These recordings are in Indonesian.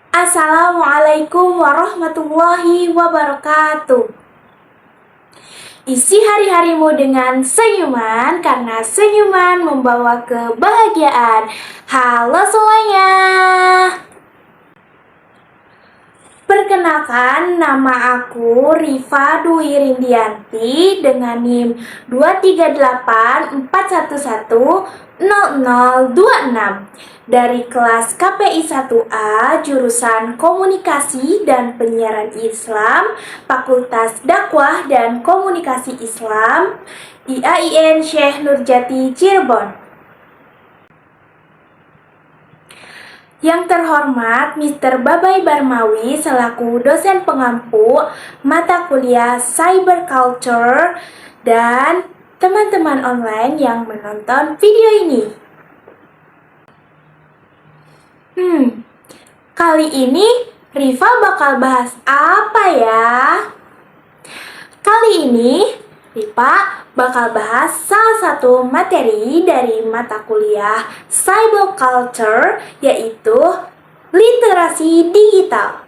Assalamualaikum warahmatullahi wabarakatuh. Isi hari-harimu dengan senyuman karena senyuman membawa kebahagiaan. Halo semuanya. Perkenalkan, nama aku Rifa Dwi Rindianti dengan NIM 23841100026 dari kelas KPI 1A jurusan Komunikasi dan Penyiaran Islam, Fakultas Dakwah dan Komunikasi Islam, IAIN Syekh Nurjati Cirebon. Yang terhormat Mr. Babai Barmawi selaku dosen pengampu mata kuliah Cyber Culture dan teman-teman online yang menonton video ini. Kali ini Rifa bakal bahas apa ya? Kali ini Rifa bakal bahas salah satu materi dari mata kuliah Cyber Culture, yaitu literasi digital.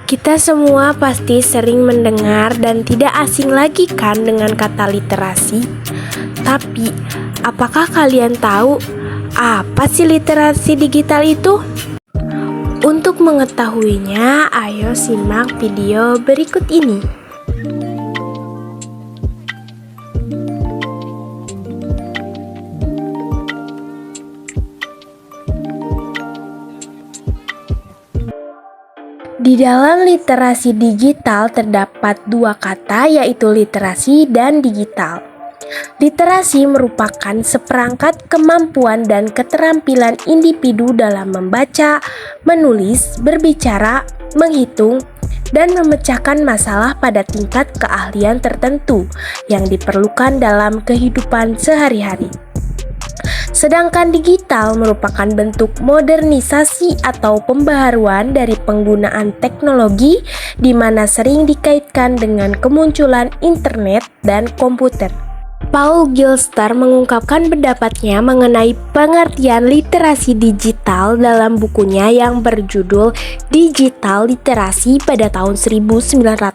Kita semua pasti sering mendengar dan tidak asing lagi kan dengan kata literasi. Tapi, apakah kalian tahu apa sih literasi digital itu? Untuk mengetahuinya, ayo simak video berikut ini. Di dalam literasi digital terdapat dua kata, yaitu literasi dan digital. Literasi merupakan seperangkat kemampuan dan keterampilan individu dalam membaca, menulis, berbicara, menghitung, dan memecahkan masalah pada tingkat keahlian tertentu yang diperlukan dalam kehidupan sehari-hari. Sedangkan digital merupakan bentuk modernisasi atau pembaharuan dari penggunaan teknologi di mana sering dikaitkan dengan kemunculan internet dan komputer. Paul Gilster mengungkapkan pendapatnya mengenai pengertian literasi digital dalam bukunya yang berjudul Digital Literasi pada tahun 1997.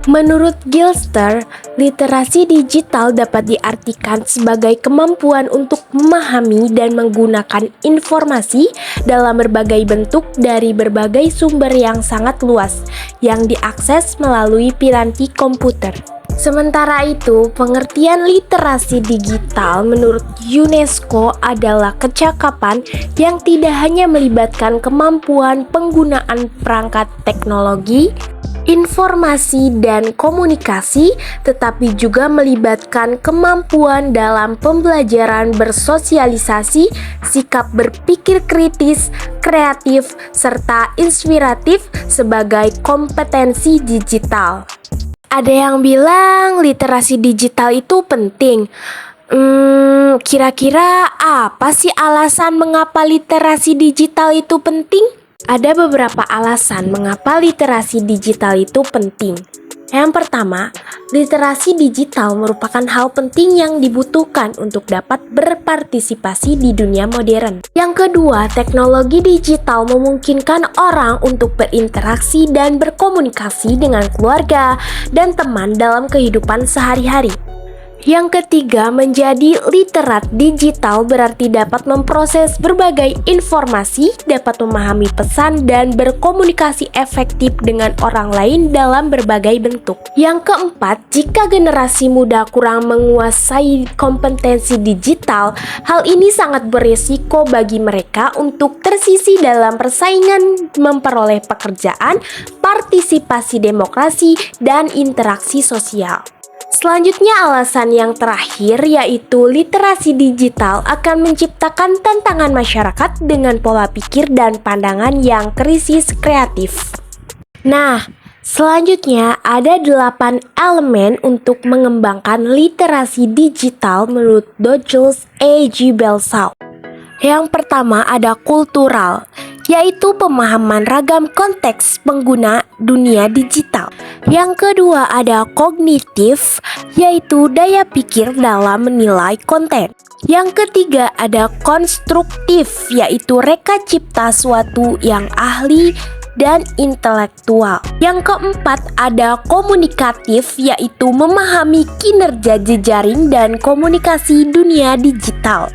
Menurut Gilster, literasi digital dapat diartikan sebagai kemampuan untuk memahami dan menggunakan informasi dalam berbagai bentuk dari berbagai sumber yang sangat luas yang diakses melalui piranti komputer. Sementara itu, pengertian literasi digital menurut UNESCO adalah kecakapan yang tidak hanya melibatkan kemampuan penggunaan perangkat teknologi, informasi, dan komunikasi, tetapi juga melibatkan kemampuan dalam pembelajaran bersosialisasi, sikap berpikir kritis, kreatif, serta inspiratif sebagai kompetensi digital. Ada yang bilang literasi digital itu penting. Kira-kira apa sih alasan mengapa literasi digital itu penting? Ada beberapa alasan mengapa literasi digital itu penting. Yang pertama, literasi digital merupakan hal penting yang dibutuhkan untuk dapat berpartisipasi di dunia modern. Yang kedua, teknologi digital memungkinkan orang untuk berinteraksi dan berkomunikasi dengan keluarga dan teman dalam kehidupan sehari-hari. Yang ketiga, menjadi literat digital berarti dapat memproses berbagai informasi, dapat memahami pesan, dan berkomunikasi efektif dengan orang lain dalam berbagai bentuk. Yang keempat, jika generasi muda kurang menguasai kompetensi digital, hal ini sangat berisiko bagi mereka untuk tersisih dalam persaingan memperoleh pekerjaan, partisipasi demokrasi, dan interaksi sosial. Selanjutnya alasan yang terakhir yaitu literasi digital akan menciptakan tantangan masyarakat dengan pola pikir dan pandangan yang krisis kreatif. Nah, selanjutnya ada 8 elemen untuk mengembangkan literasi digital menurut Dodgels A.G. Belsau. Yang pertama ada kultural, yaitu pemahaman ragam konteks pengguna dunia digital. Yang kedua ada kognitif, yaitu daya pikir dalam menilai konten. Yang ketiga ada konstruktif, yaitu reka cipta suatu yang ahli dan intelektual. Yang keempat ada komunikatif, yaitu memahami kinerja jejaring dan komunikasi dunia digital.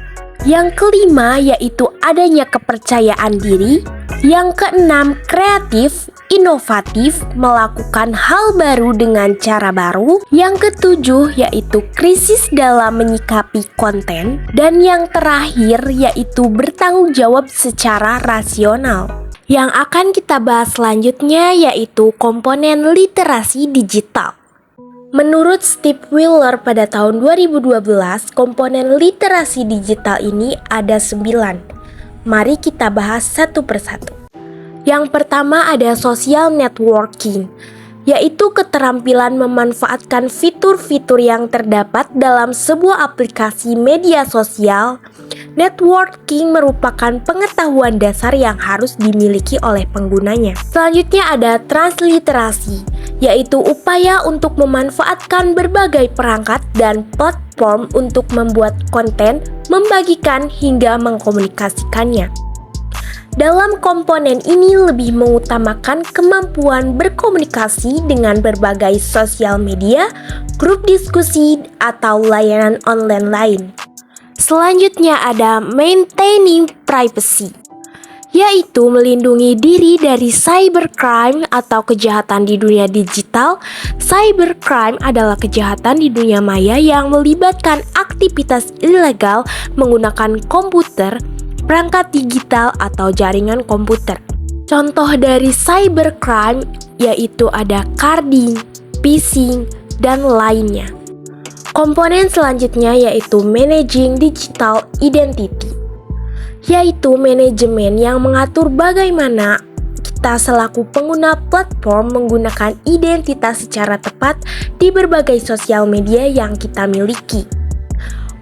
Yang kelima yaitu adanya kepercayaan diri. Yang keenam kreatif, inovatif, melakukan hal baru dengan cara baru. Yang ketujuh yaitu krisis dalam menyikapi konten. Dan yang terakhir yaitu bertanggung jawab secara rasional. Yang akan kita bahas selanjutnya yaitu komponen literasi digital. Menurut Steve Wheeler pada tahun 2012, komponen literasi digital ini ada 9. Mari kita bahas satu persatu. Yang pertama ada social networking, yaitu keterampilan memanfaatkan fitur-fitur yang terdapat dalam sebuah aplikasi media sosial. Networking merupakan pengetahuan dasar yang harus dimiliki oleh penggunanya. Selanjutnya ada transliterasi, yaitu upaya untuk memanfaatkan berbagai perangkat dan platform untuk membuat konten, membagikan hingga mengkomunikasikannya. Dalam komponen ini lebih mengutamakan kemampuan berkomunikasi dengan berbagai sosial media, grup diskusi, atau layanan online lain. Selanjutnya ada maintaining privacy, yaitu melindungi diri dari cybercrime atau kejahatan di dunia digital. Cybercrime adalah kejahatan di dunia maya yang melibatkan aktivitas ilegal menggunakan komputer, perangkat digital, atau jaringan komputer. Contoh dari cybercrime yaitu ada carding, phishing, dan lainnya. Komponen selanjutnya yaitu managing digital identity, yaitu manajemen yang mengatur bagaimana kita selaku pengguna platform menggunakan identitas secara tepat di berbagai sosial media yang kita miliki.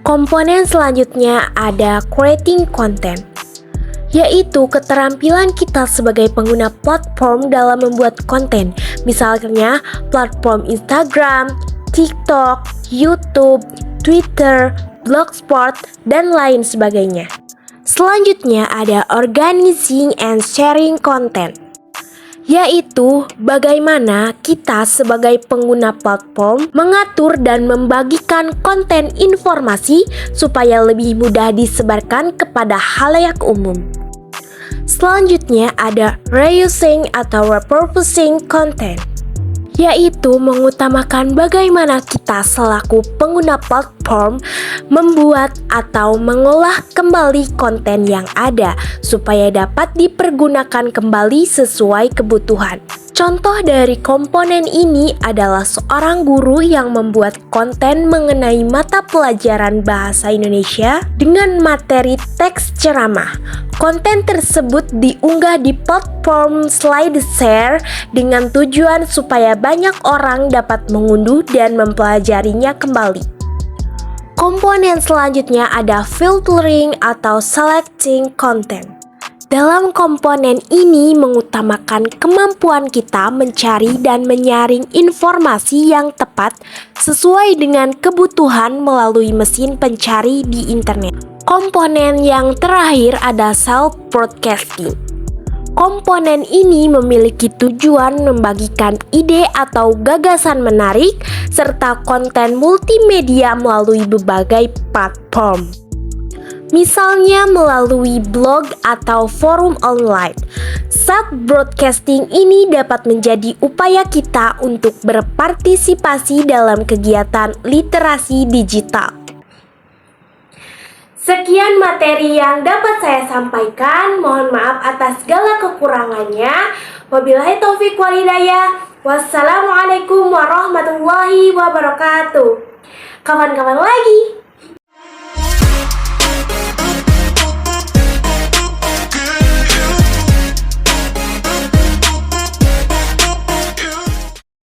Komponen selanjutnya ada creating content, yaitu keterampilan kita sebagai pengguna platform dalam membuat konten, misalnya platform Instagram, TikTok, YouTube, Twitter, Blogspot, dan lain sebagainya. Selanjutnya ada organizing and sharing content, yaitu bagaimana kita sebagai pengguna platform mengatur dan membagikan konten informasi supaya lebih mudah disebarkan kepada khalayak umum. Selanjutnya ada reusing atau repurposing content, yaitu mengutamakan bagaimana kita selaku pengguna platform membuat atau mengolah kembali konten yang ada supaya dapat dipergunakan kembali sesuai kebutuhan. Contoh dari komponen ini adalah seorang guru yang membuat konten mengenai mata pelajaran bahasa Indonesia dengan materi teks ceramah. Konten tersebut diunggah di platform SlideShare dengan tujuan supaya banyak orang dapat mengunduh dan mempelajarinya kembali. Komponen selanjutnya ada filtering atau selecting content. Dalam komponen ini mengutamakan kemampuan kita mencari dan menyaring informasi yang tepat sesuai dengan kebutuhan melalui mesin pencari di internet. Komponen yang terakhir ada self-broadcasting. Komponen ini memiliki tujuan membagikan ide atau gagasan menarik serta konten multimedia melalui berbagai platform. Misalnya melalui blog atau forum online. Self-broadcasting ini dapat menjadi upaya kita untuk berpartisipasi dalam kegiatan literasi digital. Sekian materi yang dapat saya sampaikan. Mohon maaf atas segala kekurangannya. Wabillahi taufiq wal hidayah. Wassalamualaikum warahmatullahi wabarakatuh. Kapan-kapan lagi.